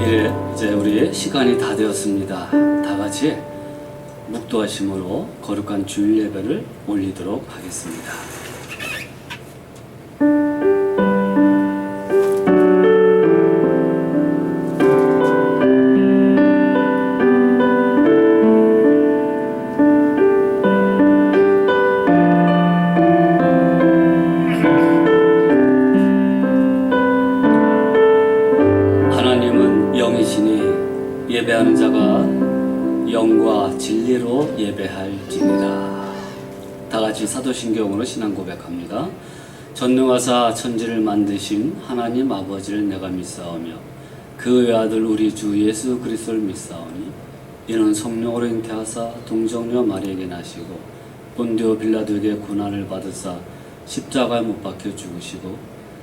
이제 우리 시간이 다 되었습니다. 다 같이 묵도하심으로 거룩한 주일 예배를 올리도록 하겠습니다. 예배하는 자가 영과 진리로 예배할지니라. 다같이 사도신경으로 신앙 고백합니다. 전능하사 천지를 만드신 하나님 아버지를 내가 믿사오며 그 외아들 우리 주 예수 그리스도를 믿사오니 이는 성령으로 잉태하사 동정녀 마리에게 나시고 본디오 빌라도에게 고난을 받으사 십자가에 못 박혀 죽으시고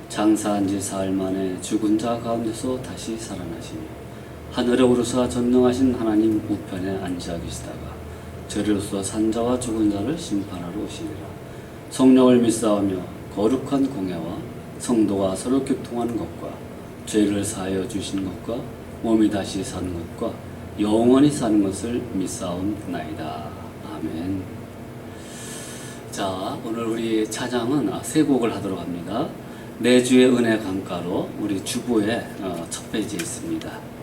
장사한 지 사흘 만에 죽은 자 가운데서 다시 살아나시니 하늘에 오르사 전능하신 하나님 우편에 앉아 계시다가 저리로서 산자와 죽은 자를 심판하러 오시리라. 성령을 믿사오며 거룩한 공예와 성도가 서로 교통하는 것과 죄를 사하여 주신 것과 몸이 다시 사는 것과 영원히 사는 것을 믿사옵나이다. 아멘. 자, 오늘 우리 찬양은 세 곡을 하도록 합니다. 내 주의 은혜 강가로 우리 주보의 첫 페이지에 있습니다.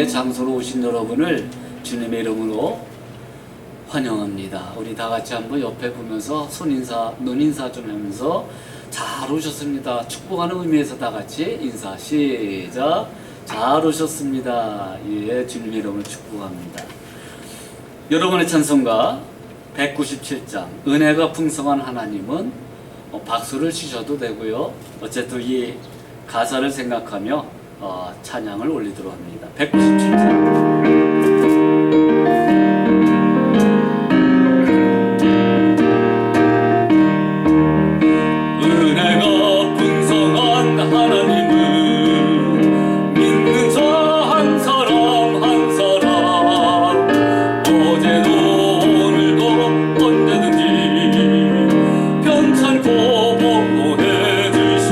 장소로 오신 여러분을 주님의 이름으로 환영합니다. 우리 다 같이 한번 옆에 보면서 눈 인사 좀 하면서 잘 오셨습니다. 축복하는 의미에서 다 같이 인사 시작. 잘 오셨습니다. 예, 주님의 이름으로 축복합니다. 여러분의 찬송가 197장 은혜가 풍성한 하나님은 박수를 치셔도 되고요. 어쨌든 이 가사를 생각하며 찬양을 올리도록 합니다. 197장 언제든지 편찮고 보호해 주시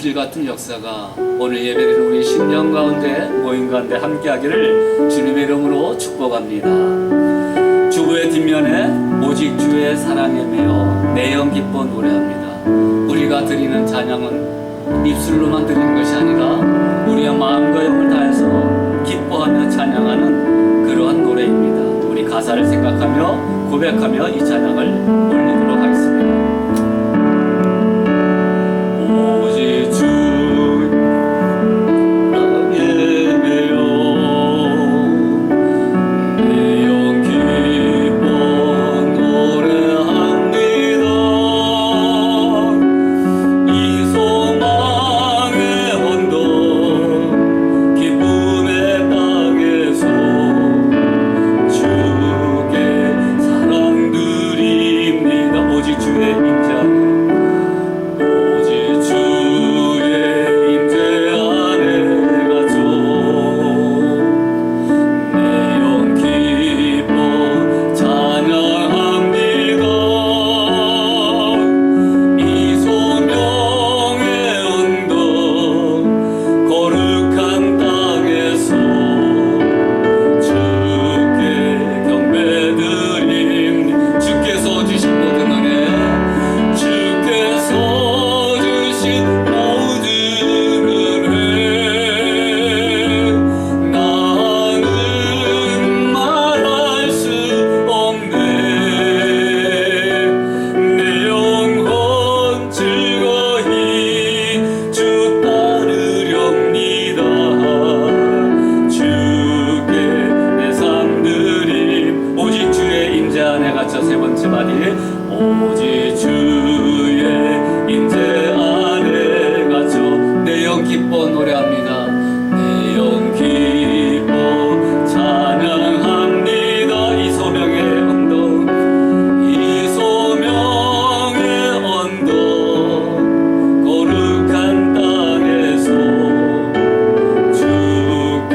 물길 같은 역사가 오늘 예배드리는 우리 심령 가운데 모임 가운데 함께하기를 주님의 이름으로 축복합니다. 주부의 뒷면에 오직 주의 사랑에 매여 내 영 기뻐 노래합니다. 우리가 드리는 찬양은 입술로만 드리는 것이 아니라 우리의 마음과 영을 다해서 기뻐하며 찬양하는 그러한 노래입니다. 우리 가사를 생각하며 고백하며 이 찬양을 올리도록 하겠습니다. 오직 주 오직 주의 임재 안에 갇혀 내 영 기뻐 노래합니다. 내 영 기뻐 찬양합니다. 이 소명의 언덕 이 소명의 언덕 거룩한 땅에서 주께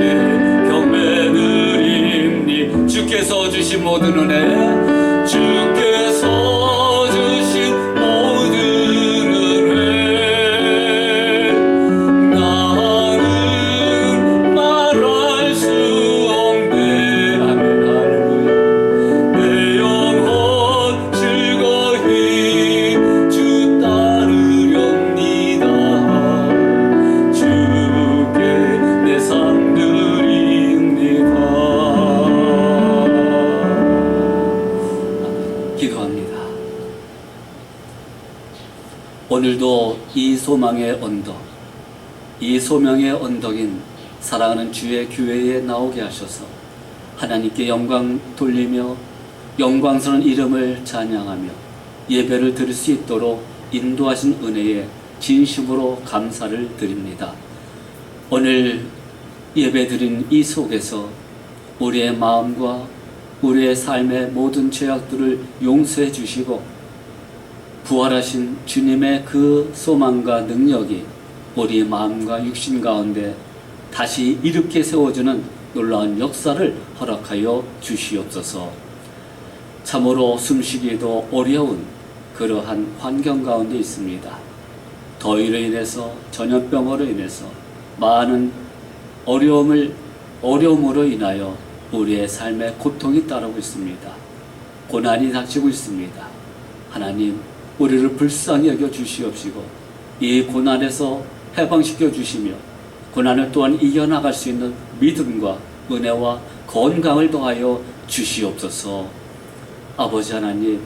경배 드립니. 주께서 주신 모든 은혜 주께서 주신 모든 은혜 나는 말할 수 없네. 아멘. 할렐루야. 내 영혼 즐거이 주 따르렵니다. 주께 내 삶 드립니다. 기도합니다. 오늘도 이 소망의 언덕, 이 소명의 언덕인 사랑하는 주의 교회에 나오게 하셔서 하나님께 영광 돌리며 영광스러운 이름을 찬양하며 예배를 드릴 수 있도록 인도하신 은혜에 진심으로 감사를 드립니다. 오늘 예배 드린 이 속에서 우리의 마음과 우리의 삶의 모든 죄악들을 용서해 주시고 부활하신 주님의 그 소망과 능력이 우리 마음과 육신 가운데 다시 일으켜 세워주는 놀라운 역사를 허락하여 주시옵소서. 참으로 숨쉬기도 어려운 그러한 환경 가운데 있습니다. 더위로 인해서 전염병으로 인해서 많은 어려움으로 인하여 우리의 삶에 고통이 따르고 있습니다. 고난이 닥치고 있습니다. 하나님, 우리를 불쌍히 여겨 주시옵시고 이 고난에서 해방시켜 주시며 고난을 또한 이겨나갈 수 있는 믿음과 은혜와 건강을 더하여 주시옵소서. 아버지 하나님,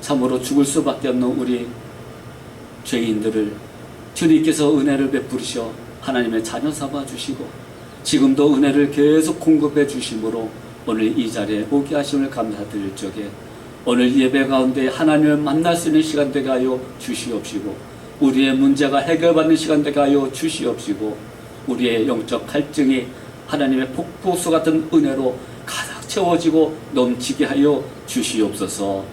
참으로 죽을 수밖에 없는 우리 죄인들을 주님께서 은혜를 베푸시어 하나님의 자녀 삼아 주시고 지금도 은혜를 계속 공급해 주심으로 오늘 이 자리에 오게 하심을 감사드릴 적에 오늘 예배 가운데 하나님을 만날 수 있는 시간 되게 하여 주시옵시고 우리의 문제가 해결받는 시간 되게 하여 주시옵시고 우리의 영적 갈증이 하나님의 폭포수 같은 은혜로 가득 채워지고 넘치게 하여 주시옵소서.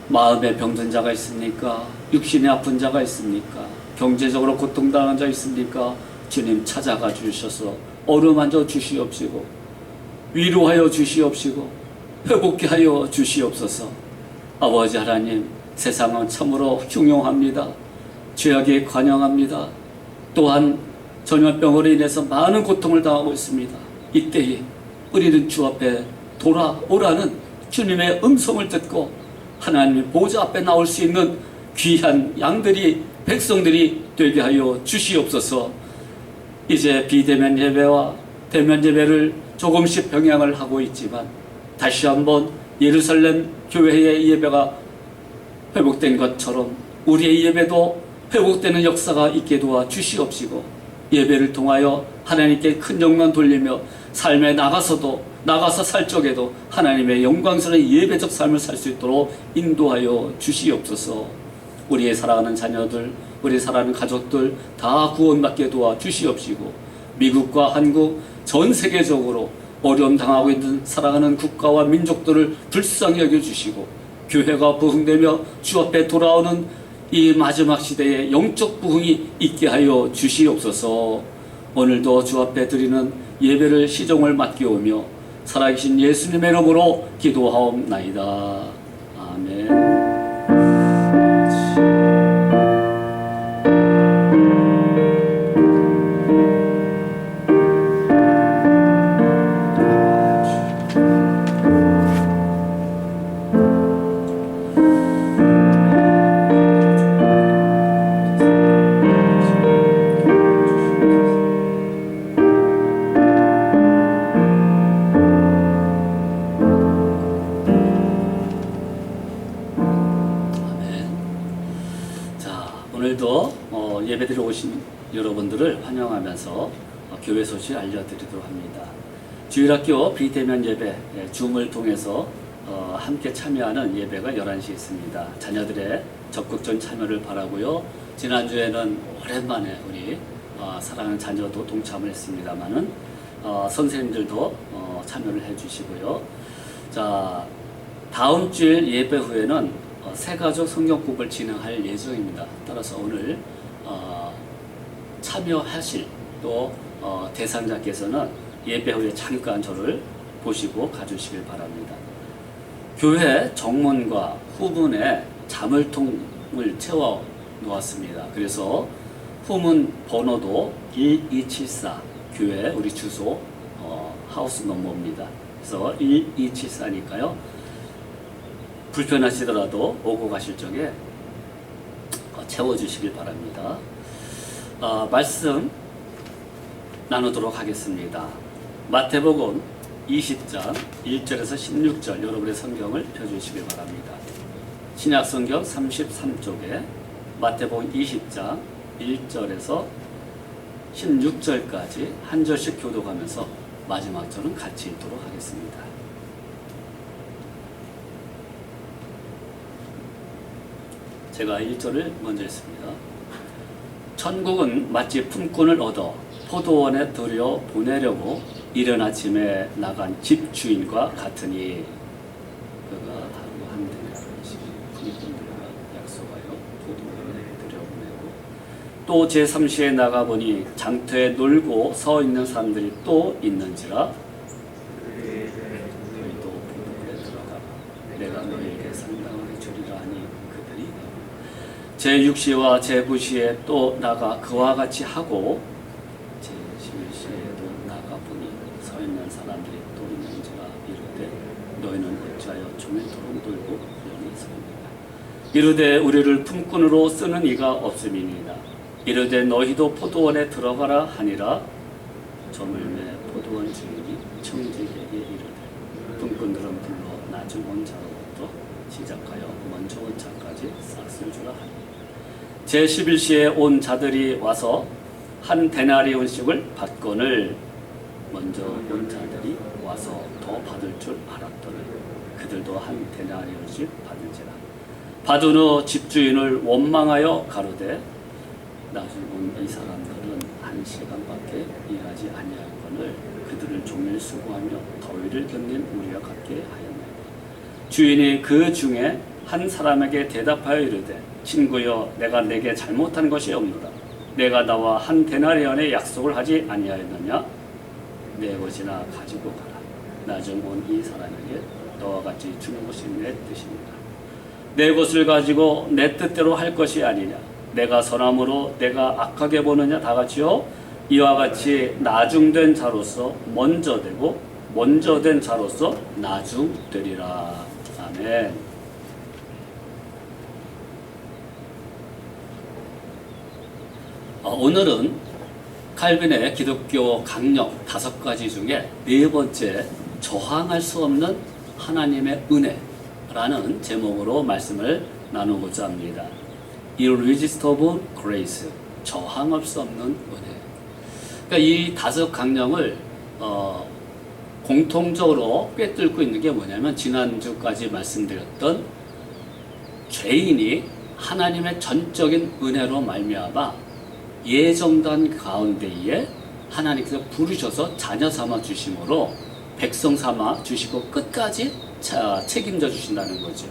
마음에 병든 자가 있습니까? 육신에 아픈 자가 있습니까? 경제적으로 고통당한 자 있습니까? 주님 찾아가 주셔서 어루만져 주시옵시고 위로하여 주시옵시고 회복케 하여 주시옵소서. 아버지 하나님, 세상은 참으로 흉흉합니다. 죄악에 관영합니다. 또한 전염병으로 인해서 많은 고통을 당하고 있습니다. 이때에 우리는 주 앞에 돌아오라는 주님의 음성을 듣고 하나님의 보좌 앞에 나올 수 있는 귀한 양들이, 백성들이 되게 하여 주시옵소서. 이제 비대면 예배와 대면 예배를 조금씩 병행을 하고 있지만 다시 한번 예루살렘 교회의 예배가 회복된 것처럼 우리의 예배도 회복되는 역사가 있게 도와 주시옵시고, 예배를 통하여 하나님께 큰 영광 돌리며 삶에 나가서 살 적에도 하나님의 영광스러운 예배적 삶을 살 수 있도록 인도하여 주시옵소서. 우리의 사랑하는 자녀들, 우리 사랑하는 가족들 다 구원받게 도와 주시옵시고, 미국과 한국 전 세계적으로 어려움 당하고 있는 사랑하는 국가와 민족들을 불쌍히 여겨주시고, 교회가 부흥되며 주 앞에 돌아오는 이 마지막 시대에 영적 부흥이 있게 하여 주시옵소서. 오늘도 주 앞에 드리는 예배를 시종을 맡기오며 살아계신 예수님의 이름으로 기도하옵나이다. 아멘. 오늘도 예배드리러 오신 여러분들을 환영하면서 교회 소식 알려드리도록 합니다. 주일학교 비대면 예배 줌을 통해서 함께 참여하는 예배가 11시에 있습니다. 자녀들의 적극적인 참여를 바라고요. 지난주에는 오랜만에 우리 사랑하는 자녀도 동참을 했습니다만은 선생님들도 참여를 해주시고요. 자, 다음 주일 예배 후에는 새가족 성경국을 진행할 예정입니다. 따라서 오늘 참여하실 또 대상자께서는 예배 후에 잠깐 저를 보시고 가주시길 바랍니다. 교회 정문과 후문에 자물통을 채워 놓았습니다. 그래서 후문 번호도 1274, 교회 우리 주소 하우스 넘버입니다. 그래서 1274니까요. 불편하시더라도 오고 가실 적에 채워주시길 바랍니다. 말씀 나누도록 하겠습니다. 마태복음 20장 1절에서 16절 여러분의 성경을 펴주시길 바랍니다. 신약성경 33쪽에 마태복음 20장 1절에서 16절까지 한 절씩 교독하면서 마지막 절은 같이 읽도록 하겠습니다. 제가 1절을 먼저 했습니다. 천국은 마치 품꾼을 얻어 포도원에 들여 보내려고 이른 아침에 나간 집주인과 같으니, 그가 하루 한 대가씩 품꾼들과 약속하여 포도원에 들여보내고 또 제3시에 나가보니 장터에 놀고 서 있는 사람들이 또 있는지라 너희도 포도원에 들어가라. 내가 너희에게 상당하게 주리라 하니 그들이 제6시와 제9시에 또 나가 그와 같이 하고 제11시에도 나가보니 서 있는 사람들이 또 있는지라 이르되 너희는 어찌하여 종일토록 놀고 영이 서 있느냐. 이르되 우리를 품꾼으로 쓰는 이가 없음이니이다. 이르되 너희도 포도원에 들어가라 하니라. 저물매 포도원 주인이 청지기에게 이르되 품꾼들은 불러 나중 온 자로부터 시작하여 먼저 온 자까지 싹쓸 주라 하니 제11시에 온 자들이 와서 한 데나리온씩을 받거늘 먼저 온 자들이 와서 더 받을 줄 알았더니 그들도 한 데나리온씩 받은지라. 받은 후 집주인을 원망하여 가로되 나중 온 이 사람들은 한 시간밖에 일하지 아니하거늘 그들을 종일 수고하며 더위를 견딘 우리와 같게 하였나이다. 주인이 그 중에 한 사람에게 대답하여 이르되 친구여 내가 내게 잘못한 것이 없노라. 내가 나와 한 데나리온의 약속을 하지 아니하였느냐. 내 것이나 가지고 가라. 나중 온 이 사람에게 너와 같이 주는 것이 내 뜻입니다. 내 것을 가지고 내 뜻대로 할 것이 아니냐. 내가 선함으로 내가 악하게 보느냐? 다 같이요. 이와 같이 나중된 자로서 먼저 되고 먼저 된 자로서 나중되리라. 아멘. 오늘은 칼빈의 기독교 강력 5가지 중에 4번째, 저항할 수 없는 하나님의 은혜라는 제목으로 말씀을 나누고자 합니다. Irresistible Grace, 저항할 수 없는 은혜. 그러니까 이 5 강령을 공통적으로 꿰뚫고 있는 게 뭐냐면, 지난주까지 말씀드렸던 죄인이 하나님의 전적인 은혜로 말미암아 예정단 가운데에 하나님께서 부르셔서 자녀 삼아 주심으로 백성 삼아 주시고 끝까지 책임져 주신다는 거죠.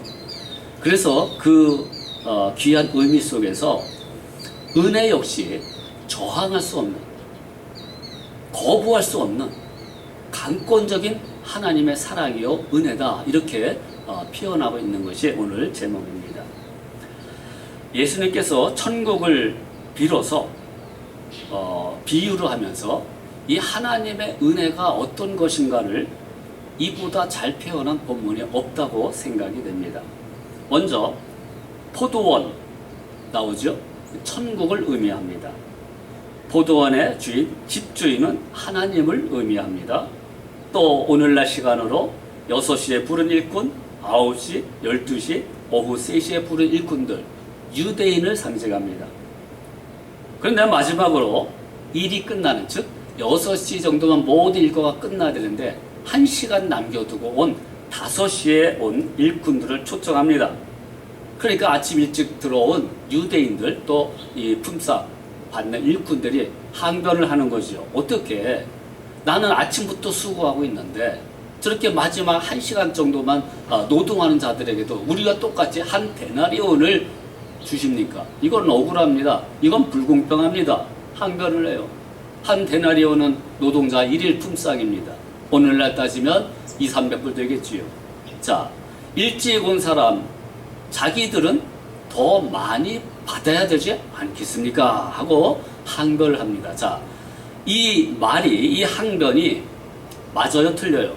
그래서 그 귀한 의미 속에서 은혜 역시 저항할 수 없는, 거부할 수 없는 강권적인 하나님의 사랑이요 은혜다, 이렇게 표현하고 있는 것이 오늘 제목입니다. 예수님께서 천국을 빌어서 비유를 하면서 이 하나님의 은혜가 어떤 것인가를 이보다 잘 표현한 본문이 없다고 생각이 됩니다. 먼저 포도원 나오죠. 천국을 의미합니다. 포도원의 주인, 집주인은 하나님을 의미합니다. 또 오늘날 시간으로 6시에 부른 일꾼, 9시, 12시, 오후 3시에 부른 일꾼들, 유대인을 상징합니다. 그런데 마지막으로 일이 끝나는, 즉 6시 정도면 모든 일과가 끝나야 되는데 1시간 남겨두고 온 5시에 온 일꾼들을 초청합니다. 그러니까 아침 일찍 들어온 유대인들, 또 이 품삯 받는 일꾼들이 항변을 하는 거죠. 어떻게 나는 아침부터 수고하고 있는데 저렇게 마지막 1시간 정도만 노동하는 자들에게도 우리가 똑같이 한 데나리온을 주십니까? 이건 억울합니다. 이건 불공평합니다. 항변을 해요. 한 데나리온은 노동자 1일 품삯입니다. 오늘날 따지면 200~300불 되겠지요. 자, 일찍 온 사람, 자기들은 더 많이 받아야 되지 않겠습니까? 하고 항변을 합니다. 자, 이 말이, 이 항변이 맞아요, 틀려요?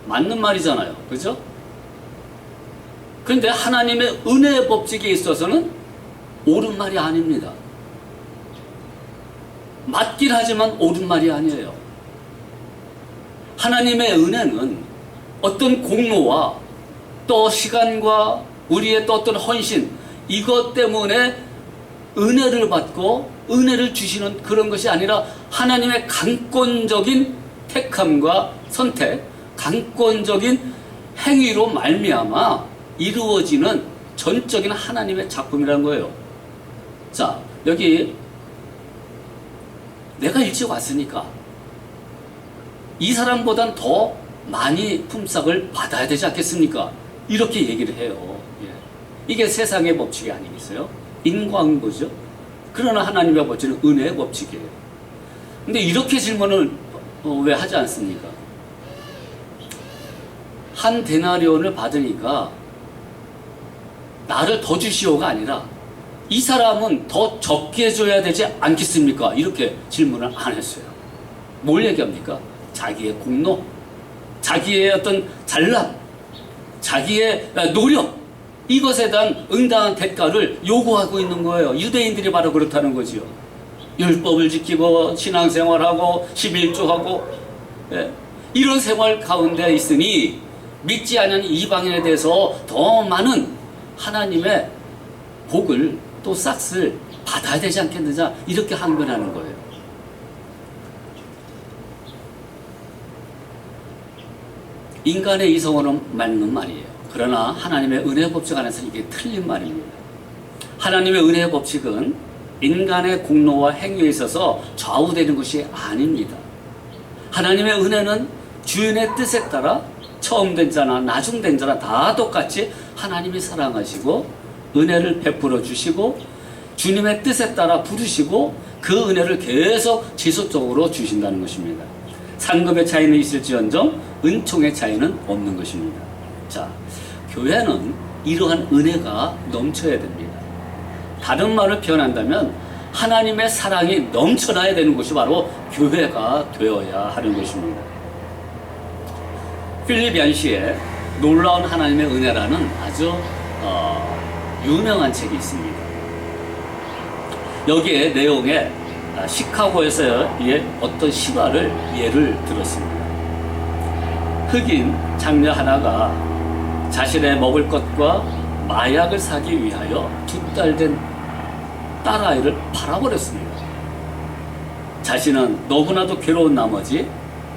맞는 말이잖아요. 그죠? 그런데 하나님의 은혜의 법칙에 있어서는 옳은 말이 아닙니다. 맞긴 하지만 옳은 말이 아니에요. 하나님의 은혜는 어떤 공로와 또 시간과 우리의 또 어떤 헌신, 이것 때문에 은혜를 받고 은혜를 주시는 그런 것이 아니라 하나님의 강권적인 택함과 선택, 강권적인 행위로 말미암아 이루어지는 전적인 하나님의 작품이라는 거예요. 자, 여기 내가 일찍 왔으니까 이 사람보단 더 많이 품삯을 받아야 되지 않겠습니까? 이렇게 얘기를 해요. 예. 이게 세상의 법칙이 아니겠어요? 인과응보죠. 그러나 하나님의 법칙은 은혜의 법칙이에요. 근데 이렇게 질문을 왜 하지 않습니까? 한 데나리온을 받으니까 나를 더 주시오가 아니라 이 사람은 더 적게 줘야 되지 않겠습니까? 이렇게 질문을 안 했어요. 뭘 얘기합니까? 자기의 공로, 자기의 어떤 잘남, 자기의 노력, 이것에 대한 응당한 대가를 요구하고 있는 거예요. 유대인들이 바로 그렇다는 거지요. 율법을 지키고 신앙생활하고 11조하고 이런 생활 가운데 있으니 믿지 않는 이방인에 대해서 더 많은 하나님의 복을, 또 싹을 받아야 되지 않겠느냐, 이렇게 항변하는 거예요. 인간의 이성으로는 맞는 말이에요. 그러나 하나님의 은혜의 법칙 안에서 이게 틀린 말입니다. 하나님의 은혜의 법칙은 인간의 공로와 행위에 있어서 좌우되는 것이 아닙니다. 하나님의 은혜는 주인의 뜻에 따라 처음 된 자나 나중 된 자나 다 똑같이 하나님이 사랑하시고 은혜를 베풀어 주시고 주님의 뜻에 따라 부르시고 그 은혜를 계속 지속적으로 주신다는 것입니다. 상급의 차이는 있을지언정 은총의 차이는 없는 것입니다. 자, 교회는 이러한 은혜가 넘쳐야 됩니다. 다른 말을 표현한다면 하나님의 사랑이 넘쳐나야 되는 곳이 바로 교회가 되어야 하는 것입니다. 필립 얀시의 놀라운 하나님의 은혜라는 아주 유명한 책이 있습니다. 여기에 내용에 시카고에서의 어떤 실화를 예를 들었습니다. 흑인 장녀 하나가 자신의 먹을 것과 마약을 사기 위하여 2달 된 딸아이를 팔아버렸습니다. 자신은 너무나도 괴로운 나머지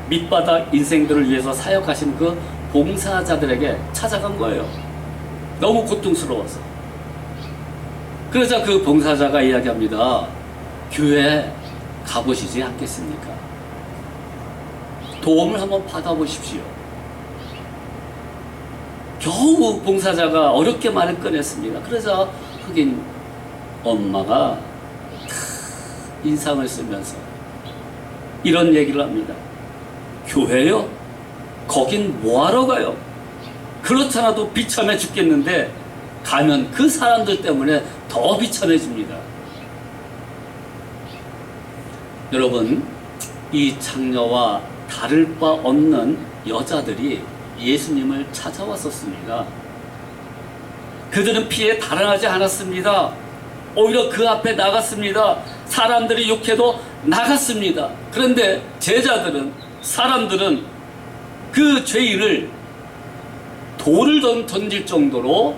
밑바닥 인생들을 위해서 사역하신 그 봉사자들에게 찾아간 거예요. 너무 고통스러워서. 그러자 그 봉사자가 이야기합니다. 교회에 가보시지 않겠습니까? 도움을 한번 받아보십시오. 겨우 봉사자가 어렵게 말을 꺼냈습니다. 그러자 흑인 엄마가 인상을 쓰면서 이런 얘기를 합니다. 교회요? 거긴 뭐하러 가요? 그렇잖아도 비참해 죽겠는데 가면 그 사람들 때문에 더 비참해집니다. 여러분, 이 장녀와 다를 바 없는 여자들이 예수님을 찾아왔었습니다. 그들은 피해 달아나지 않았습니다. 오히려 그 앞에 나갔습니다. 사람들이 욕해도 나갔습니다. 그런데 제자들은, 사람들은 그 죄인을 돌을 던질 정도로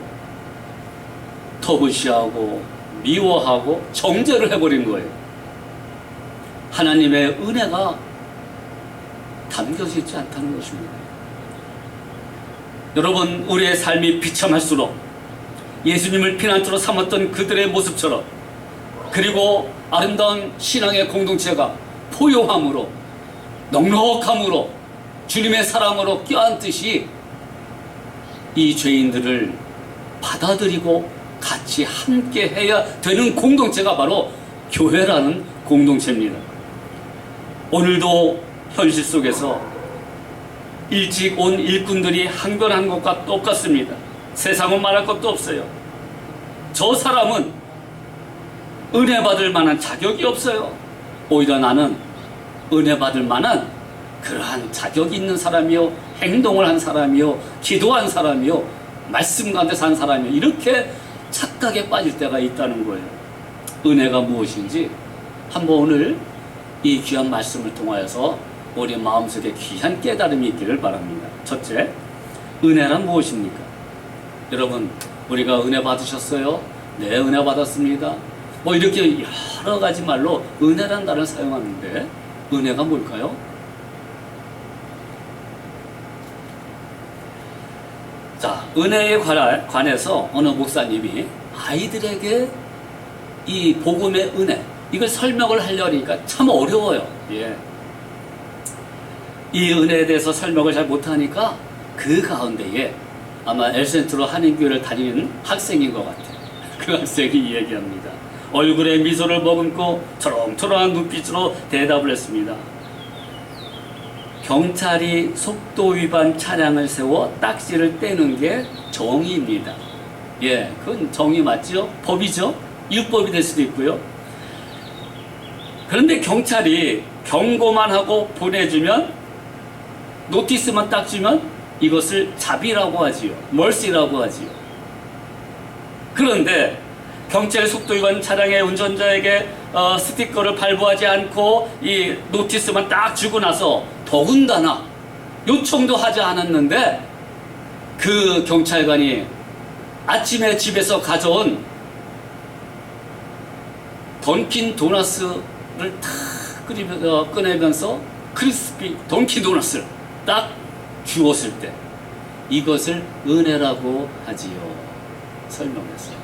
터부시하고 미워하고 정죄를 해버린 거예요. 하나님의 은혜가 담겨져 있지 않다는 것입니다. 여러분, 우리의 삶이 비참할수록 예수님을 피난처로 삼았던 그들의 모습처럼, 그리고 아름다운 신앙의 공동체가 포용함으로, 넉넉함으로, 주님의 사랑으로 껴안듯이 이 죄인들을 받아들이고 같이 함께 해야 되는 공동체가 바로 교회라는 공동체입니다. 오늘도 현실 속에서 일찍 온 일꾼들이 항변한 것과 똑같습니다. 세상은 말할 것도 없어요. 저 사람은 은혜 받을 만한 자격이 없어요. 오히려 나는 은혜 받을 만한 그러한 자격이 있는 사람이요, 행동을 한 사람이요, 기도한 사람이요, 말씀 가운데 산 사람이요, 이렇게 착각에 빠질 때가 있다는 거예요. 은혜가 무엇인지 한번 오늘 이 귀한 말씀을 통하여서 우리 마음속에 귀한 깨달음이 있기를 바랍니다. 첫째, 은혜란 무엇입니까? 여러분, 우리가 은혜 받으셨어요? 네, 은혜 받았습니다. 뭐 이렇게 여러 가지 말로 은혜란 단어를 사용하는데 은혜가 뭘까요? 자, 은혜에 관해서 어느 목사님이 아이들에게 이 복음의 은혜, 이걸 설명을 하려니까 참 어려워요. 예. 이 은혜에 대해서 설명을 잘 못하니까 그 가운데에 아마 엘센트로 한인교회를 다니는 학생인 것 같아요. 그 학생이 얘기합니다. 얼굴에 미소를 머금고 초롱초롱한 눈빛으로 대답을 했습니다. 경찰이 속도 위반 차량을 세워 딱지를 떼는 게 정의입니다. 예, 그건 정의 맞죠? 법이죠? 율법이 될 수도 있고요. 그런데 경찰이 경고만 하고 보내주면, 노티스만 딱 주면 이것을 자비라고 하지요. 멀시라고 하지요. 그런데 경찰 속도 위반 차량의 운전자에게 스티커를 발부하지 않고 이 노티스만 딱 주고 나서 더군다나 요청도 하지 않았는데 그 경찰관이 아침에 집에서 가져온 던킨 도너스를 탁 꺼내면서 크리스피 던킨 도너스를 딱 주었을 때 이것을 은혜라고 하지요. 설명했어요.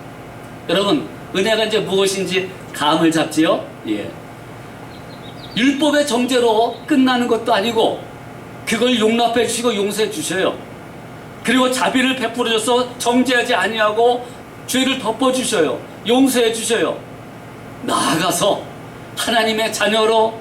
여러분, 은혜가 이제 무엇인지 감을 잡지요? 예. 율법의 정죄로 끝나는 것도 아니고 그걸 용납해 주시고 용서해 주셔요. 그리고 자비를 베풀어 줘서 정죄하지 아니하고 죄를 덮어 주셔요. 용서해 주셔요. 나아가서 하나님의 자녀로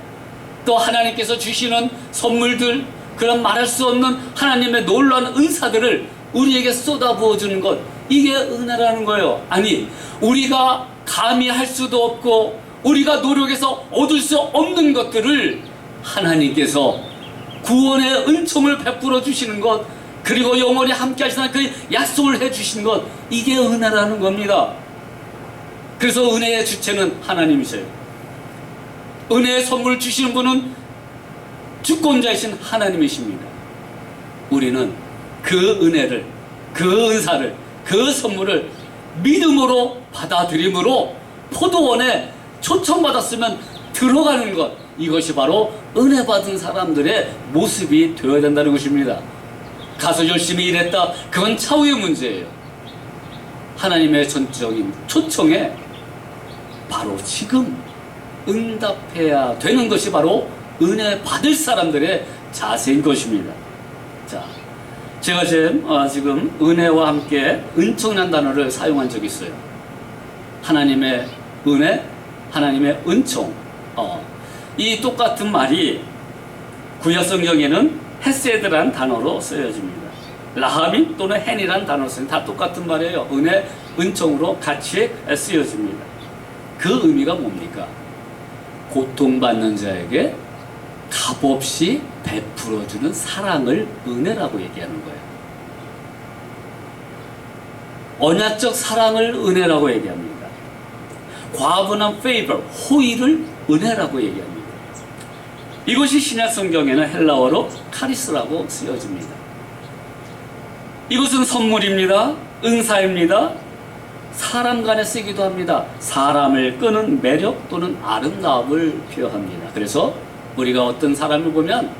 또 하나님께서 주시는 선물들, 그런 말할 수 없는 하나님의 놀라운 은사들을 우리에게 쏟아부어 주는 것, 이게 은혜라는 거예요. 아니, 우리가 감히 할 수도 없고 우리가 노력해서 얻을 수 없는 것들을 하나님께서 구원의 은총을 베풀어 주시는 것, 그리고 영원히 함께 하시는 그 약속을 해 주신 것, 이게 은혜라는 겁니다. 그래서 은혜의 주체는 하나님이세요. 은혜의 선물을 주시는 분은 주권자이신 하나님이십니다. 우리는 그 은혜를, 그 은사를, 그 선물을 믿음으로 받아들임으로 포도원에 초청받았으면 들어가는 것, 이것이 바로 은혜 받은 사람들의 모습이 되어야 된다는 것입니다. 가서 열심히 일했다, 그건 차후의 문제예요. 하나님의 전적인 초청에 바로 지금 응답해야 되는 것이 바로 은혜 받을 사람들의 자세인 것입니다. 자, 제가 지금 은혜와 함께 은총이라는 단어를 사용한 적이 있어요. 하나님의 은혜, 하나님의 은총. 이 똑같은 말이 구약 성경에는 헤세드라는 단어로 쓰여집니다. 라하민 또는 헨이라는 단어로 쓰여집니다. 다 똑같은 말이에요. 은혜, 은총으로 같이 쓰여집니다. 그 의미가 뭡니까? 고통받는 자에게 값없이 베풀어주는 사랑을 은혜라고 얘기하는 거예요. 언약적 사랑을 은혜라고 얘기합니다. 과분한 favor, 호의를 은혜라고 얘기합니다. 이것이 신약 성경에는 헬라어로 카리스라고 쓰여집니다. 이것은 선물입니다. 은사입니다. 사람 간에 쓰기도 합니다. 사람을 끄는 매력 또는 아름다움을 표현합니다. 그래서 우리가 어떤 사람을 보면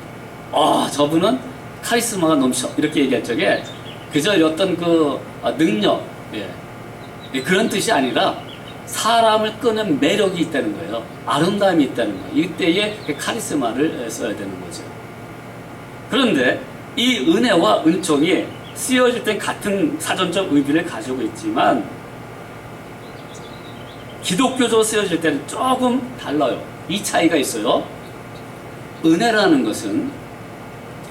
저분은 카리스마가 넘쳐, 이렇게 얘기할 적에 그저 어떤 그 능력, 그런 뜻이 아니라 사람을 끄는 매력이 있다는 거예요. 아름다움이 있다는 거예요. 이때에 카리스마를 써야 되는 거죠. 그런데 이 은혜와 은총이 쓰여질 때 같은 사전적 의미를 가지고 있지만 기독교적으로 쓰여질 때는 조금 달라요. 이 차이가 있어요. 은혜라는 것은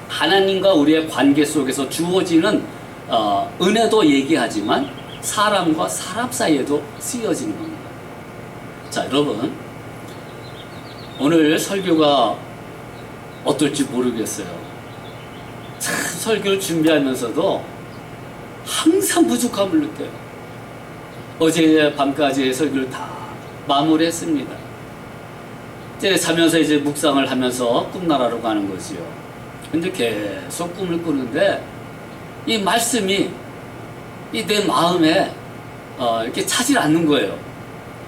하나님과 우리의 관계 속에서 주어지는 은혜도 얘기하지만 사람과 사람 사이에도 쓰여지는 겁니다. 자, 여러분, 오늘 설교가 어떨지 모르겠어요. 참 설교를 준비하면서도 항상 부족함을 느껴요. 어제 밤까지 설교를 다 마무리했습니다. 이제 자면서 이제 묵상을 하면서 꿈나라로 가는 거지요. 근데 계속 꿈을 꾸는데 이 말씀이 내 마음에 이렇게 차질 않는 거예요.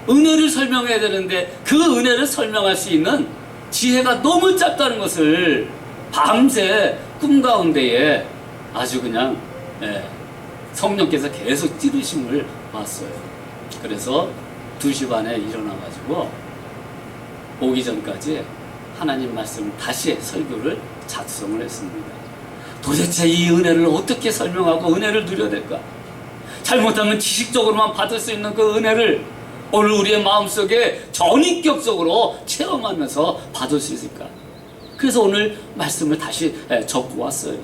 은혜를 설명해야 되는데 그 은혜를 설명할 수 있는 지혜가 너무 짧다는 것을 밤새 꿈 가운데에 아주 그냥 성령께서 계속 찌르심을 봤어요. 그래서 2시 반에 일어나가지고 오기 전까지 하나님 말씀 다시 설교를 작성을 했습니다. 도대체 이 은혜를 어떻게 설명하고 은혜를 누려야 될까? 잘못하면 지식적으로만 받을 수 있는 그 은혜를 오늘 우리의 마음속에 전인격적으로 체험하면서 받을 수 있을까? 그래서 오늘 말씀을 다시 적고 왔어요.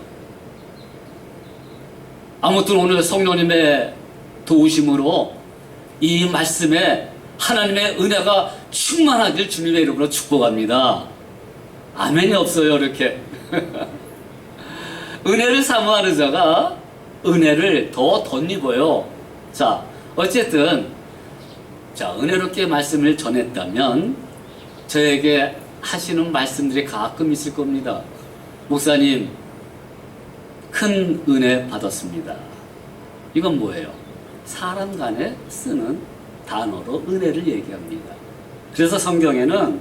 아무튼 오늘 성령님의 도우심으로 이 말씀에 하나님의 은혜가 충만하길 주님의 이름으로 축복합니다. 아멘이 없어요, 이렇게. 은혜를 사모하는 자가 은혜를 더 덧입어요. 자, 어쨌든 은혜롭게 말씀을 전했다면 저에게 하시는 말씀들이 가끔 있을 겁니다. 목사님, 큰 은혜 받았습니다. 이건 뭐예요? 사람 간에 쓰는 단어로 은혜를 얘기합니다. 그래서 성경에는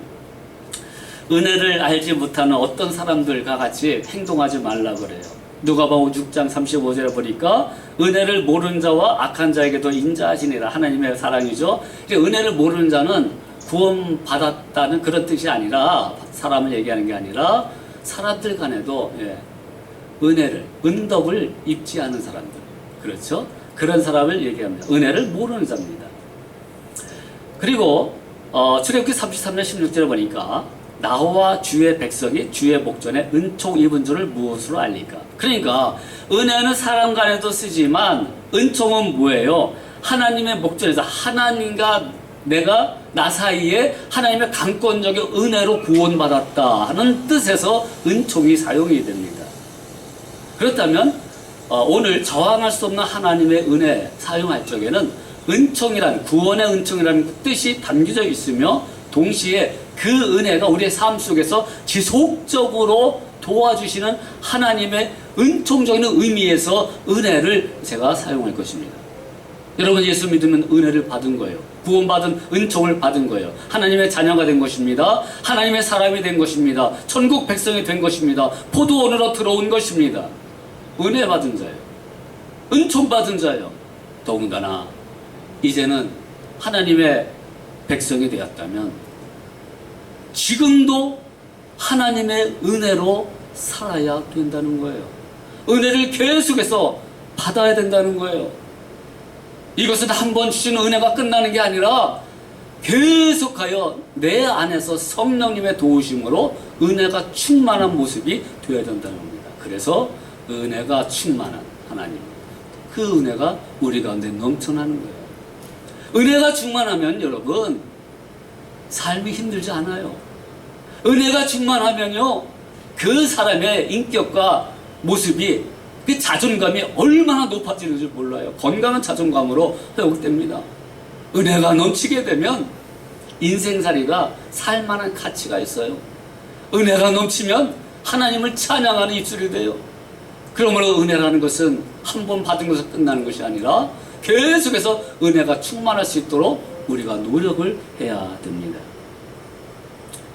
은혜를 알지 못하는 어떤 사람들과 같이 행동하지 말라 그래요. 누가복음 6장 35절에 보니까 은혜를 모르는 자와 악한 자에게도 인자하시니라. 하나님의 사랑이죠. 은혜를 모르는 자는 구원받았다는 그런 뜻이 아니라, 사람을 얘기하는 게 아니라 사람들 간에도 은혜를, 은덕을 입지 않은 사람들, 그렇죠? 그런 사람을 얘기합니다. 은혜를 모르는 자입니다. 그리고 출애굽기 33년 16절에 보니까 나와 주의 백성이 주의 목전에 은총 입은 줄을 무엇으로 알리까? 그러니까 은혜는 사람 간에도 쓰지만 은총은 뭐예요? 하나님의 목전에서 하나님과 내가 나 사이에 하나님의 강권적인 은혜로 구원받았다 하는 뜻에서 은총이 사용이 됩니다. 그렇다면 오늘 저항할 수 없는 하나님의 은혜 사용할 적에는 은총이란 구원의 은총이라는 뜻이 담겨져 있으며 동시에 그 은혜가 우리의 삶 속에서 지속적으로 도와주시는 하나님의 은총적인 의미에서 은혜를 제가 사용할 것입니다. 여러분 예수 믿으면 은혜를 받은 거예요. 구원받은 은총을 받은 거예요. 하나님의 자녀가 된 것입니다. 하나님의 사람이 된 것입니다. 천국 백성이 된 것입니다. 포도원으로 들어온 것입니다. 은혜 받은 자예요. 은총 받은 자예요. 더군다나 이제는 하나님의 백성이 되었다면 지금도 하나님의 은혜로 살아야 된다는 거예요. 은혜를 계속해서 받아야 된다는 거예요. 이것은 한 번 주신 은혜가 끝나는 게 아니라 계속하여 내 안에서 성령님의 도우심으로 은혜가 충만한 모습이 되어야 된다는 겁니다. 그래서 은혜가 충만한 하나님, 그 은혜가 우리 가운데 넘쳐나는 거예요. 은혜가 충만하면 여러분 삶이 힘들지 않아요. 은혜가 충만하면요 그 사람의 인격과 모습이 그 자존감이 얼마나 높아지는지 몰라요. 건강한 자존감으로 회복됩니다. 은혜가 넘치게 되면 인생살이가 살만한 가치가 있어요. 은혜가 넘치면 하나님을 찬양하는 입술이 돼요. 그러므로 은혜라는 것은 한 번 받은 것에서 끝나는 것이 아니라 계속해서 은혜가 충만할 수 있도록 우리가 노력을 해야 됩니다.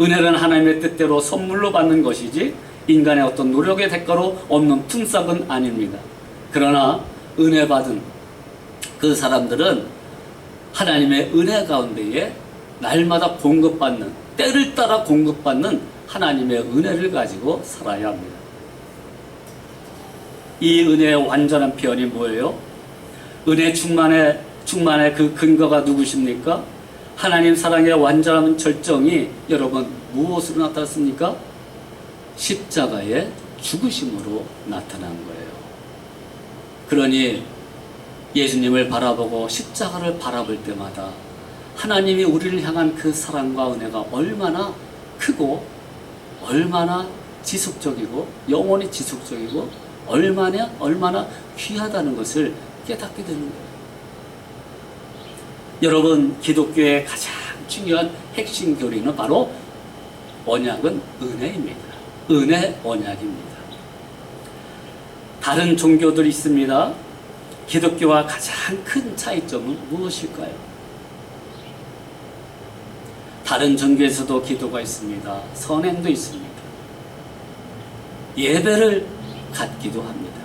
은혜는 하나님의 뜻대로 선물로 받는 것이지 인간의 어떤 노력의 대가로 없는 품삯은 아닙니다. 그러나 은혜 받은 그 사람들은 하나님의 은혜 가운데에 날마다 공급받는, 때를 따라 공급받는 하나님의 은혜를 가지고 살아야 합니다. 이 은혜의 완전한 표현이 뭐예요? 은혜 충만의 그 근거가 누구십니까? 하나님 사랑의 완전한 절정이 여러분 무엇으로 나타났습니까? 십자가의 죽으심으로 나타난 거예요. 그러니 예수님을 바라보고 십자가를 바라볼 때마다 하나님이 우리를 향한 그 사랑과 은혜가 얼마나 크고 얼마나 지속적이고 영원히 지속적이고 얼마나 귀하다는 것을 깨닫게 되는 거예요. 여러분 기독교의 가장 중요한 핵심 교리는 바로 언약은 은혜입니다. 은혜 언약입니다. 다른 종교들이 있습니다. 기독교와 가장 큰 차이점은 무엇일까요? 다른 종교에서도 기도가 있습니다. 선행도 있습니다. 예배를 갖기도 합니다.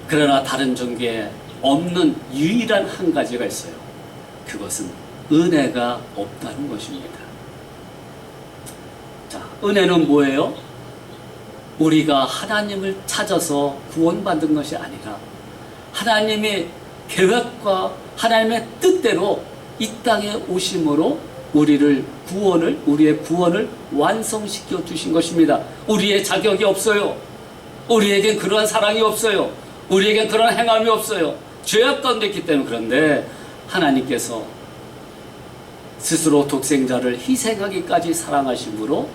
그러나 다른 종교에 없는 유일한 한 가지가 있어요. 그것은 은혜가 없다는 것입니다. 자, 은혜는 뭐예요? 우리가 하나님을 찾아서 구원받은 것이 아니라 하나님의 계획과 하나님의 뜻대로 이 땅에 오심으로 우리의 구원을 완성시켜 주신 것입니다. 우리의 자격이 없어요. 우리에겐 그러한 사랑이 없어요. 우리에겐 그러한 행함이 없어요. 죄악 가운데 있기 때문에. 그런데 하나님께서 스스로 독생자를 희생하기까지 사랑하심으로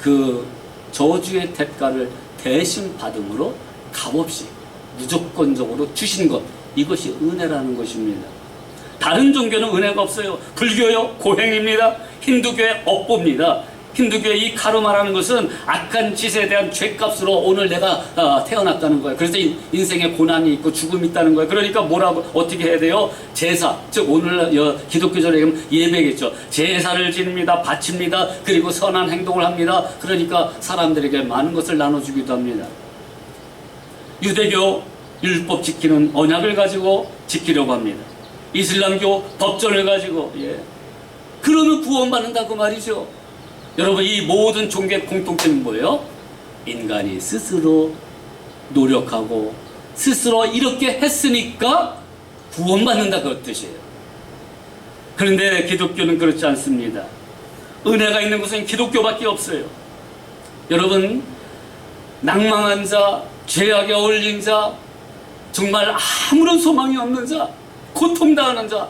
그 저주의 대가를 대신 받음으로 값없이 무조건적으로 주신 것, 이것이 은혜라는 것입니다. 다른 종교는 은혜가 없어요. 불교요 고행입니다. 힌두교의 업보입니다. 힌두교의 이 카르마라는 것은 악한 짓에 대한 죄값으로 오늘 내가 태어났다는 거예요. 그래서 인생에 고난이 있고 죽음이 있다는 거예요. 그러니까 뭐라고 어떻게 해야 돼요? 제사, 즉 오늘 기독교적으로 얘기하면 예배겠죠. 제사를 지닙니다. 바칩니다. 그리고 선한 행동을 합니다. 그러니까 사람들에게 많은 것을 나눠주기도 합니다. 유대교 율법 지키는 언약을 가지고 지키려고 합니다. 이슬람교 법전을 가지고 그러면 구원받는다고 말이죠. 여러분 이 모든 종교의 공통점은 뭐예요? 인간이 스스로 노력하고 스스로 이렇게 했으니까 구원받는다, 그 뜻이에요. 그런데 기독교는 그렇지 않습니다. 은혜가 있는 곳은 기독교밖에 없어요. 여러분, 낭망한 자, 죄악에 어울린 자, 정말 아무런 소망이 없는 자, 고통당하는 자,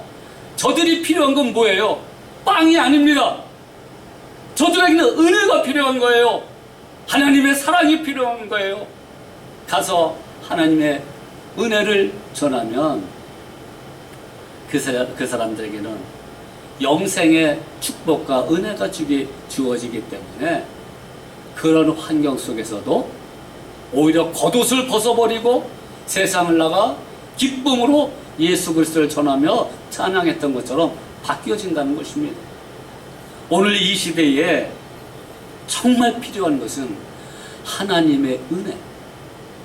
저들이 필요한 건 뭐예요? 빵이 아닙니다. 저들에게는 은혜가 필요한 거예요. 하나님의 사랑이 필요한 거예요. 가서 하나님의 은혜를 전하면 그 사람들에게는 영생의 축복과 은혜가 주어지기 때문에 그런 환경 속에서도 오히려 겉옷을 벗어버리고 세상을 나가 기쁨으로 예수 그리스도를 전하며 찬양했던 것처럼 바뀌어진다는 것입니다. 오늘 이 시대에 정말 필요한 것은 하나님의 은혜,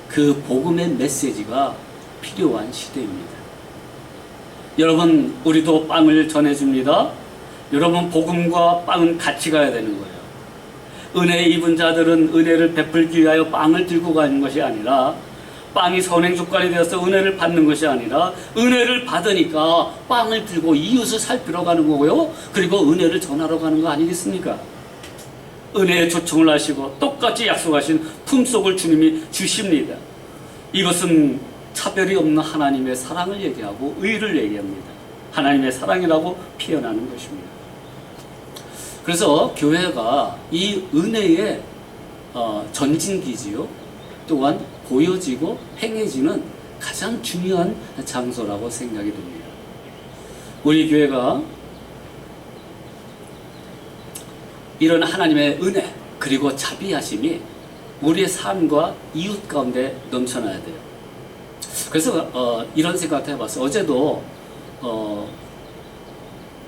그 복음의 메시지가 필요한 시대입니다. 여러분, 우리도 빵을 전해줍니다. 여러분, 복음과 빵은 같이 가야 되는 거예요. 은혜 입은 자들은 은혜를 베풀기 위하여 빵을 들고 가는 것이 아니라, 빵이 선행 조건이 되어서 은혜를 받는 것이 아니라, 은혜를 받으니까 빵을 들고 이웃을 살피러 가는 거고요. 그리고 은혜를 전하러 가는 거 아니겠습니까? 은혜의 초청을 하시고 똑같이 약속하신 품속을 주님이 주십니다. 이것은 차별이 없는 하나님의 사랑을 얘기하고 의를 얘기합니다. 하나님의 사랑이라고 표현하는 것입니다. 그래서 교회가 이 은혜의 전진기지요, 또한 보여지고 행해지는 가장 중요한 장소라고 생각이 듭니다. 우리 교회가 이런 하나님의 은혜 그리고 자비하심이 우리의 삶과 이웃 가운데 넘쳐나야 돼요. 그래서 이런 생각도 해봤어요. 어제도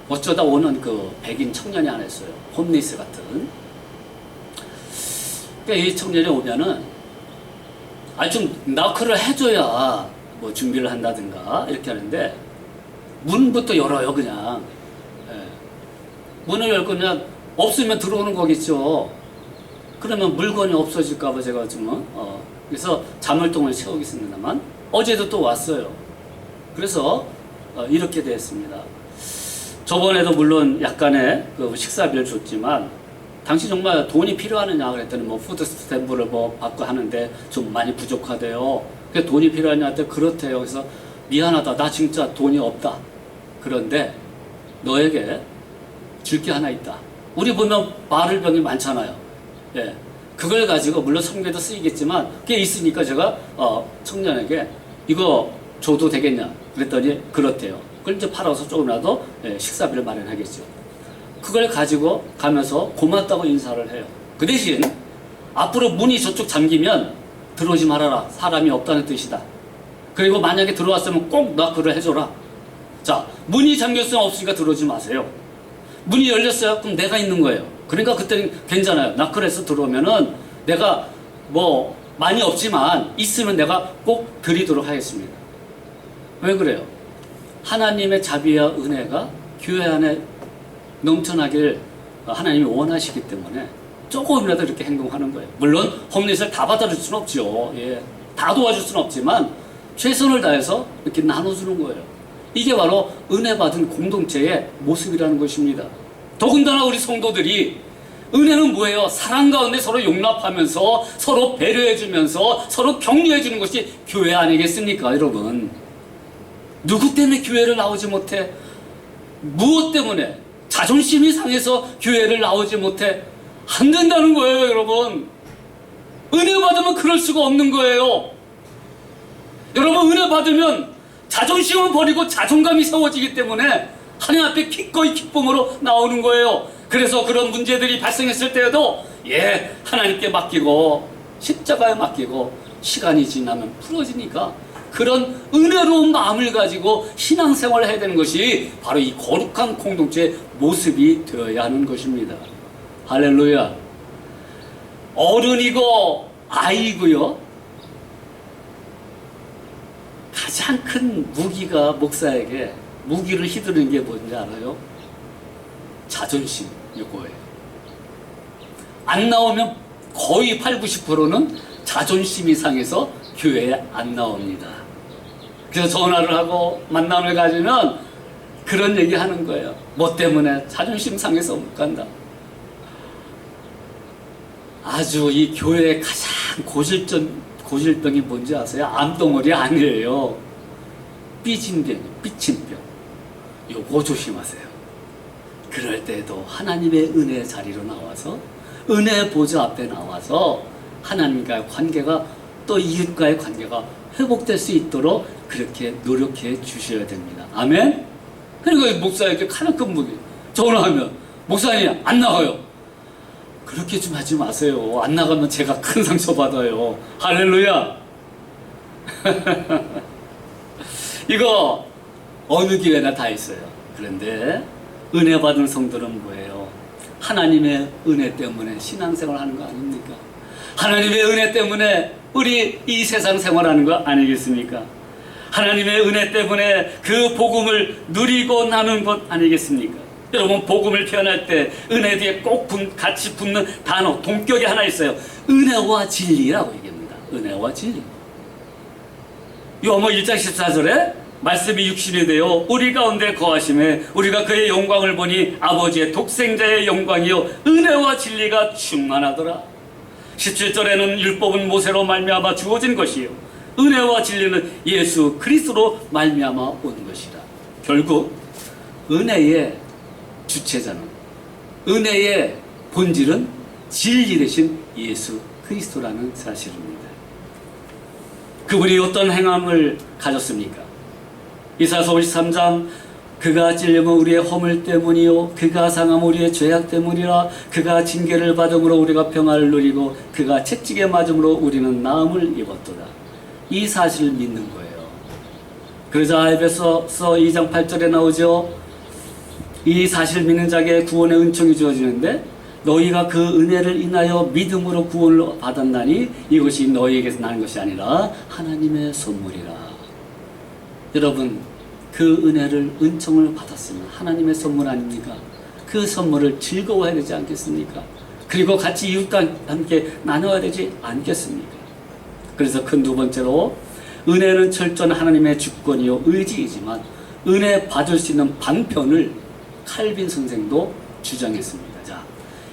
어쩌다 오는 그 백인 청년이 하나 있어요. 홈리스 같은. 그러니까 이 청년이 오면은 좀 너크를 해줘야 뭐 준비를 한다든가 이렇게 하는데, 문부터 열어요. 그냥 문을 열고 그냥 없으면 들어오는 거겠죠. 그러면 물건이 없어질까봐 제가 좀 그래서 자물통을 채우겠습니다만, 어제도 또 왔어요. 그래서 이렇게 됐습니다. 저번에도 물론 약간의 그 식사비를 줬지만, 당신 정말 돈이 필요하느냐 그랬더니 뭐 푸드 스탬프를 뭐 받고 하는데 좀 많이 부족하대요. 그래서 돈이 필요하냐 했더니 그렇대요. 그래서 미안하다, 나 진짜 돈이 없다. 그런데 너에게 줄 게 하나 있다. 우리 보면 마를병이 많잖아요. 예, 그걸 가지고 물론 성경에도 쓰이겠지만 그게 있으니까 제가 청년에게 이거 줘도 되겠냐 그랬더니 그렇대요. 그걸 이제 팔아서 조금이라도 식사비를 마련하겠죠. 그걸 가지고 가면서 고맙다고 인사를 해요. 그 대신 앞으로 문이 저쪽 잠기면 들어오지 말아라. 사람이 없다는 뜻이다. 그리고 만약에 들어왔으면 꼭 너크를 해줘라. 자, 문이 잠겼으면 없으니까 들어오지 마세요. 문이 열렸어요? 그럼 내가 있는 거예요. 그러니까 그때는 괜찮아요. 너크를 해서 들어오면은 내가 뭐 많이 없지만 있으면 내가 꼭 드리도록 하겠습니다. 왜 그래요? 하나님의 자비와 은혜가 교회 안에 넘쳐나길 하나님이 원하시기 때문에 조금이라도 이렇게 행동하는 거예요. 물론 홈리스를 다 받아줄 수는 없죠. 예, 다 도와줄 수는 없지만 최선을 다해서 이렇게 나눠주는 거예요. 이게 바로 은혜 받은 공동체의 모습이라는 것입니다. 더군다나 우리 성도들이 은혜는 뭐예요? 사랑 가운데 서로 용납하면서 서로 배려해주면서 서로 격려해주는 것이 교회 아니겠습니까, 여러분? 누구 때문에 교회를 나오지 못해? 무엇 때문에? 자존심이 상해서 교회를 나오지 못해? 안 된다는 거예요, 여러분. 은혜 받으면 그럴 수가 없는 거예요. 여러분, 은혜 받으면 자존심을 버리고 자존감이 세워지기 때문에 하나님 앞에 기꺼이 기쁨으로 나오는 거예요. 그래서 그런 문제들이 발생했을 때에도 하나님께 맡기고 십자가에 맡기고 시간이 지나면 풀어지니까 그런 은혜로운 마음을 가지고 신앙생활을 해야 되는 것이 바로 이 거룩한 공동체의 모습이 되어야 하는 것입니다. 할렐루야. 어른이고 아이고요, 가장 큰 무기가 목사에게 무기를 휘두르는 게 뭔지 알아요? 자존심, 이거예요. 안 나오면 거의 80~90%는 자존심이 상해서 교회에 안 나옵니다. 그래서 전화를 하고 만남을 가지면 그런 얘기 하는 거예요. 뭐 때문에? 자존심 상해서 못 간다. 아주 이 교회의 가장 고질병이 뭔지 아세요? 암덩어리 아니에요. 삐진병, 삐친병. 요거 조심하세요. 그럴 때도 하나님의 은혜의 자리로 나와서 은혜의 보좌 앞에 나와서 하나님과의 관계가 또 이웃과의 관계가 회복될 수 있도록 그렇게 노력해 주셔야 됩니다. 아멘? 그리고 목사에게 카르큰 무기 전화하면 목사님 안 나가요. 그렇게 좀 하지 마세요. 안 나가면 제가 큰 상처 받아요. 할렐루야. 이거 어느 교회나 다 있어요. 그런데 은혜 받은 성도는 뭐예요? 하나님의 은혜 때문에 신앙생활 하는 거 아닙니까? 하나님의 은혜 때문에 우리 이 세상 생활하는 거 아니겠습니까? 하나님의 은혜 때문에 그 복음을 누리고 나누는 것 아니겠습니까? 여러분, 복음을 표현할 때 은혜 뒤에 꼭 같이 붙는 단어, 동격이 하나 있어요. 은혜와 진리라고 얘기합니다. 은혜와 진리. 요한복음 1장 14절에 말씀이 육신이 되어 우리 가운데 거하심에 우리가 그의 영광을 보니 아버지의 독생자의 영광이요 은혜와 진리가 충만하더라. 17절에는 율법은 모세로 말미암아 주어진 것이요 은혜와 진리는 예수 그리스도로 말미암아 온 것이라. 결국 은혜의 주체자는, 은혜의 본질은 진리 대신 예수 그리스도라는 사실입니다. 그분이 어떤 행함을 가졌습니까? 이사야서 53장 그가 찔림은 우리의 허물 때문이요 그가 상함은 우리의 죄악 때문이라. 그가 징계를 받음으로 우리가 평화를 누리고 그가 채찍에 맞음으로 우리는 나음을 입었도다. 이 사실을 믿는 거예요. 그러자 에베소서 2장 8절에 나오죠. 이 사실을 믿는 자에게 구원의 은총이 주어지는데 너희가 그 은혜를 인하여 믿음으로 구원을 받았나니 이것이 너희에게서 나는 것이 아니라 하나님의 선물이라. 여러분, 그 은혜를, 은총을 받았으면 하나님의 선물 아닙니까? 그 선물을 즐거워해야 되지 않겠습니까? 그리고 같이 이웃과 함께 나눠야 되지 않겠습니까? 그래서 큰 두 번째로, 은혜는 철저한 하나님의 주권이요 의지이지만 은혜 받을 수 있는 방편을 칼빈 선생도 주장했습니다. 자,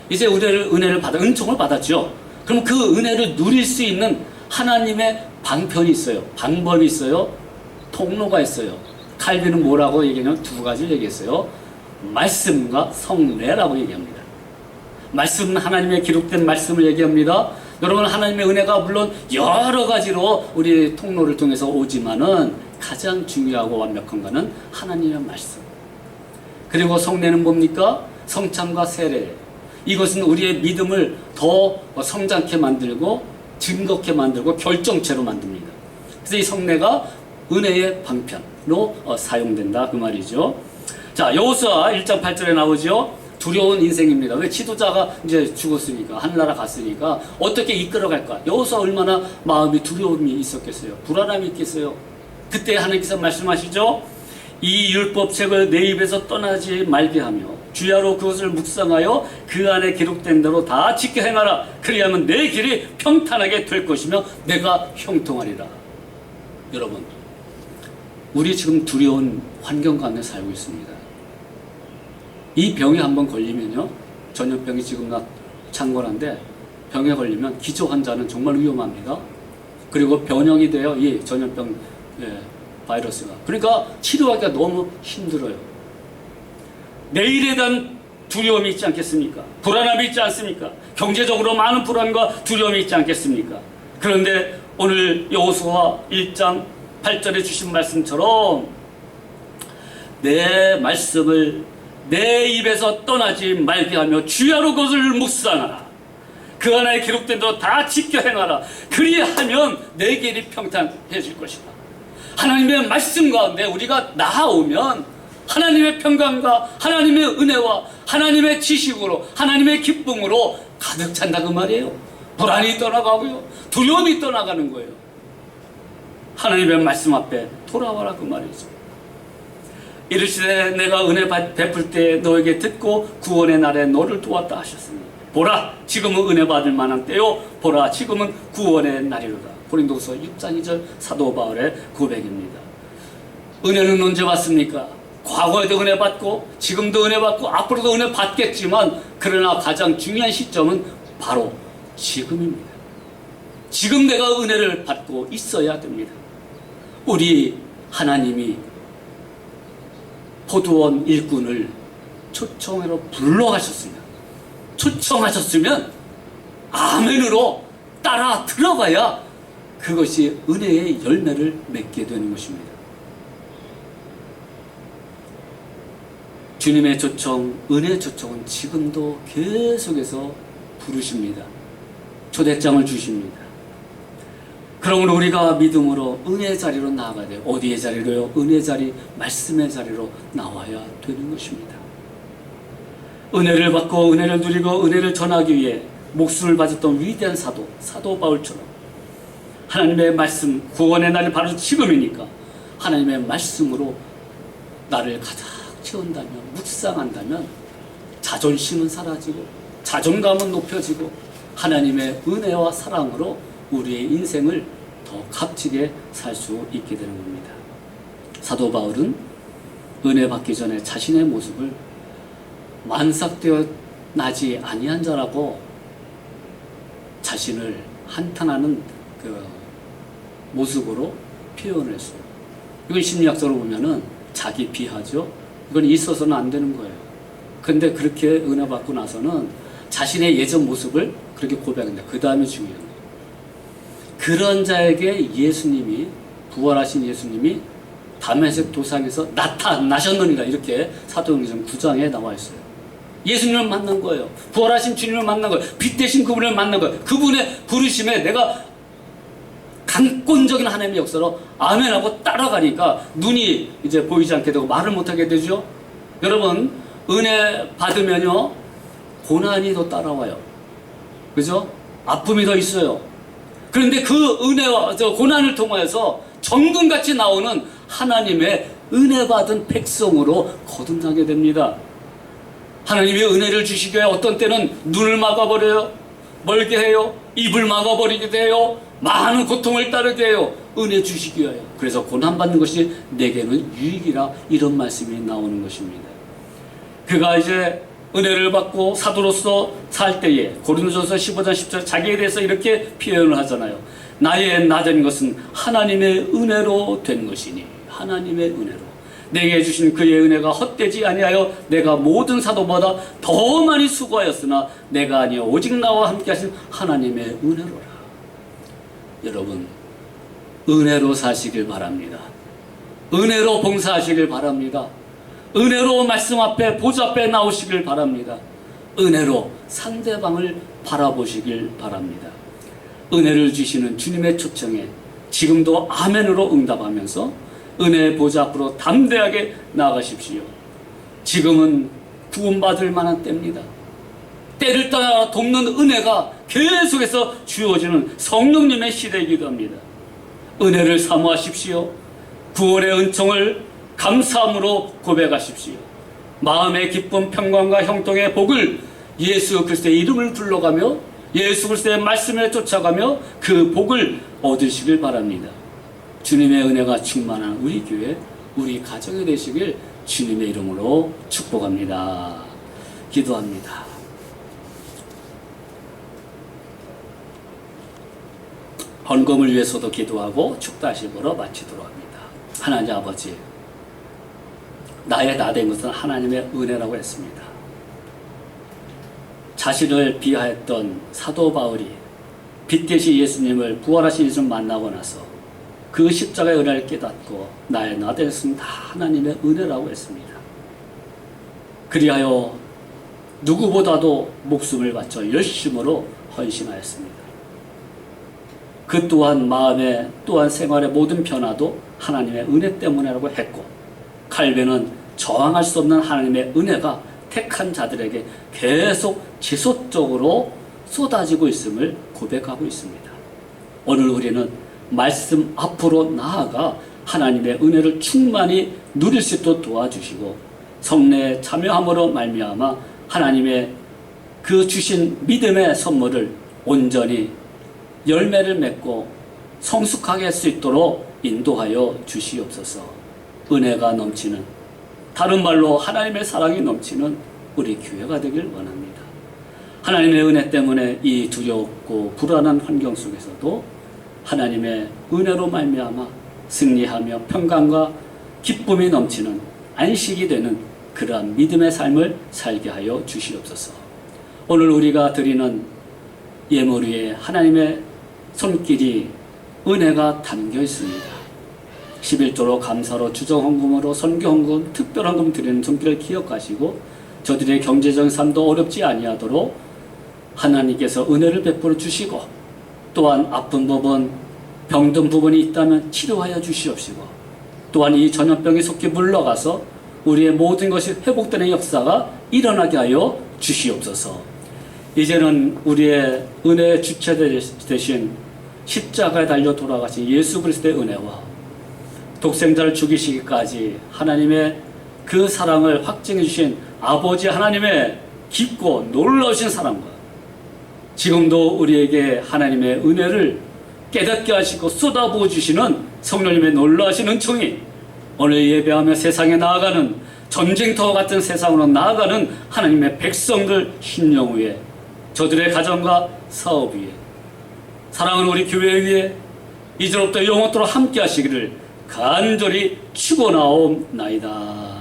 이제 은혜를 받아, 은총을 받았죠. 그럼 그 은혜를 누릴 수 있는 하나님의 방편이 있어요. 방법이 있어요. 통로가 있어요. 칼빈은 뭐라고 얘기하냐면 두 가지를 얘기했어요. 말씀과 성례라고 얘기합니다. 말씀은 하나님의 기록된 말씀을 얘기합니다. 여러분, 하나님의 은혜가 물론 여러 가지로 우리 통로를 통해서 오지만은 가장 중요하고 완벽한 것은 하나님의 말씀. 그리고 성례는 뭡니까? 성찬과 세례. 이것은 우리의 믿음을 더 성장케 만들고 증거케 만들고 결정체로 만듭니다. 그래서 이 성례가 은혜의 방편으로 사용된다 그 말이죠. 자, 여호수아 1장 8절에 나오죠. 두려운 인생입니다. 왜? 지도자가 이제 죽었으니까, 하늘나라 갔으니까 어떻게 이끌어갈까? 여호수아 얼마나 마음이 두려움이 있었겠어요. 불안함이 있겠어요. 그때 하나님께서 말씀하시죠. 이 율법책을 내 입에서 떠나지 말게 하며 주야로 그것을 묵상하여 그 안에 기록된 대로 다 지켜 행하라. 그리하면 내 길이 평탄하게 될 것이며 내가 형통하리라. 여러분, 우리 지금 두려운 환경 가운데 살고 있습니다. 이 병에 한번 걸리면요, 전염병이 지금 창궐한데 병에 걸리면 기초 환자는 정말 위험합니다. 그리고 변형이 돼요, 이 전염병 바이러스가. 그러니까 치료하기가 너무 힘들어요. 내일에 대한 두려움이 있지 않겠습니까? 불안함이 있지 않습니까? 경제적으로 많은 불안과 두려움이 있지 않겠습니까? 그런데 오늘 여호수아 1장 8절에 주신 말씀처럼 내 말씀을 내 입에서 떠나지 말게 하며 주야로 그것을 묵상하라. 그 안에 기록된 대로 다 지켜 행하라. 그리하면 내 길이 평탄해질 것이다. 하나님의 말씀 가운데 우리가 나아오면 하나님의 평강과 하나님의 은혜와 하나님의 지식으로 하나님의 기쁨으로 가득 찬다 그 말이에요. 불안이 떠나가고요, 두려움이 떠나가는 거예요. 하나님의 말씀 앞에 돌아와라 그 말이죠. 이르시되 내가 은혜 베풀 때 너에게 듣고 구원의 날에 너를 도왔다 하셨으니 보라 지금은 은혜 받을 만한 때요 보라 지금은 구원의 날이로다. 고린도서 6장 2절 사도 바울의 고백입니다. 은혜는 언제 받습니까? 과거에도 은혜 받고 지금도 은혜 받고 앞으로도 은혜 받겠지만 그러나 가장 중요한 시점은 바로 지금입니다. 지금 내가 은혜를 받고 있어야 됩니다. 우리 하나님이 포도원 일꾼을 초청으로 초청하셨으면 아멘으로 따라 들어가야 그것이 은혜의 열매를 맺게 되는 것입니다. 주님의 초청, 은혜의 초청은 지금도 계속해서 부르십니다. 초대장을 주십니다. 그러므로 우리가 믿음으로 은혜의 자리로 나아가야 돼요. 어디의 자리로요? 은혜의 자리, 말씀의 자리로 나와야 되는 것입니다. 은혜를 받고 은혜를 누리고 은혜를 전하기 위해 목숨을 바쳤던 위대한 사도 바울처럼 하나님의 말씀, 구원의 날이 바로 지금이니까 하나님의 말씀으로 나를 가득 채운다면, 묵상한다면 자존심은 사라지고 자존감은 높여지고 하나님의 은혜와 사랑으로 우리의 인생을 더 값지게 살 수 있게 되는 겁니다. 사도 바울은 은혜 받기 전에 자신의 모습을 만삭되어 나지 아니한 자라고 자신을 한탄하는 그 모습으로 표현을 했어요. 이건 심리학적으로 보면은 자기 비하죠. 이건 있어서는 안 되는 거예요. 근데 그렇게 은혜 받고 나서는 자신의 예전 모습을 그렇게 고백한다. 그 다음에 중요한 거예요. 그런 자에게 예수님이, 부활하신 예수님이 다메섹 도상에서 나타나셨느니라, 이렇게 사도행전 9장에 나와 있어요. 예수님을 만난 거예요. 부활하신 주님을 만난 거예요. 빛 대신 그분을 만난 거예요. 그분의 부르심에 내가 강권적인 하나님의 역사로 아멘하고 따라가니까 눈이 이제 보이지 않게 되고 말을 못하게 되죠. 여러분, 은혜 받으면요 고난이 더 따라와요. 그죠? 아픔이 더 있어요. 그런데 그 은혜와 고난을 통하여서 정금같이 나오는 하나님의 은혜 받은 백성으로 거듭나게 됩니다. 하나님이 은혜를 주시기 위해 어떤 때는 눈을 막아버려요. 멀게 해요. 입을 막아버리기도 해요. 많은 고통을 따르게 해요. 은혜 주시기 위하여. 그래서 고난받는 것이 내게는 유익이라, 이런 말씀이 나오는 것입니다. 그가 이제 은혜를 받고 사도로서 살 때에 고린도전서 15장 10절 자기에 대해서 이렇게 표현을 하잖아요. 나의 나된 것은 하나님의 은혜로 된 것이니, 하나님의 은혜로 내게 주신 그의 은혜가 헛되지 아니하여 내가 모든 사도보다 더 많이 수고하였으나 내가 아니여 오직 나와 함께 하신 하나님의 은혜로라. 여러분, 은혜로 사시길 바랍니다. 은혜로 봉사하시길 바랍니다. 은혜로 말씀 앞에, 보좌 앞에 나오시길 바랍니다. 은혜로 상대방을 바라보시길 바랍니다. 은혜를 주시는 주님의 초청에 지금도 아멘으로 응답하면서 은혜의 보좌 앞으로 담대하게 나아가십시오. 지금은 구원받을 만한 때입니다. 때를 따라 돕는 은혜가 계속해서 주어지는 성령님의 시대이기도 합니다. 은혜를 사모하십시오. 구원의 은총을 감사함으로 고백하십시오. 마음의 기쁨, 평강과 형통의 복을 예수 그리스도의 이름을 불러가며 예수 그리스도의 말씀에 쫓아가며 그 복을 얻으시길 바랍니다. 주님의 은혜가 충만한 우리 교회, 우리 가정이 되시길 주님의 이름으로 축복합니다. 기도합니다. 헌금을 위해서도 기도하고 축다식으로 마치도록 합니다. 하나님 아버지, 나의 나된 것은 하나님의 은혜라고 했습니다. 자신을 비하했던 사도 바울이 빛 대신 예수님을, 부활하신 예수님을 만나고 나서 그 십자가의 은혜를 깨닫고 나의 나된 것은 다 하나님의 은혜라고 했습니다. 그리하여 누구보다도 목숨을 바쳐 열심으로 헌신하였습니다. 그 또한 마음의, 또한 생활의 모든 변화도 하나님의 은혜 때문이라고 했고, 칼빈은 저항할 수 없는 하나님의 은혜가 택한 자들에게 계속 지속적으로 쏟아지고 있음을 고백하고 있습니다. 오늘 우리는 말씀 앞으로 나아가 하나님의 은혜를 충만히 누릴 수 있도록 도와주시고, 성례에 참여함으로 말미암아 하나님의 그 주신 믿음의 선물을 온전히 열매를 맺고 성숙하게 할 수 있도록 인도하여 주시옵소서. 은혜가 넘치는, 다른 말로 하나님의 사랑이 넘치는 우리 교회가 되길 원합니다. 하나님의 은혜 때문에 이 두렵고 불안한 환경 속에서도 하나님의 은혜로 말미암아 승리하며 평강과 기쁨이 넘치는 안식이 되는 그러한 믿음의 삶을 살게 하여 주시옵소서. 오늘 우리가 드리는 예물 위에 하나님의 손길이 은혜가 담겨 있습니다. 11조로 감사로 주정헌금으로 선교헌금 특별헌금 드리는 손길을 기억하시고 저들의 경제적인 삶도 어렵지 아니하도록 하나님께서 은혜를 베풀어 주시고 또한 아픈 부분 병든 부분이 있다면 치료하여 주시옵시고 또한 이 전염병이 속히 물러가서 우리의 모든 것이 회복되는 역사가 일어나게 하여 주시옵소서. 이제는 우리의 은혜의 주체 되신 십자가에 달려 돌아가신 예수 그리스도의 은혜와 독생자를 죽이시기까지 하나님의 그 사랑을 확증해 주신 아버지 하나님의 깊고 놀라우신 사랑과 지금도 우리에게 하나님의 은혜를 깨닫게 하시고 쏟아부어 주시는 성령님의 놀라우신 은총이 오늘 예배하며 세상에 나아가는 전쟁터와 같은 세상으로 나아가는 하나님의 백성들 심령 위에 저들의 가정과 사업 위에 사랑하는 우리 교회 위에 이제로부터 영원토록 함께 하시기를 간절히 축원하옵나이다.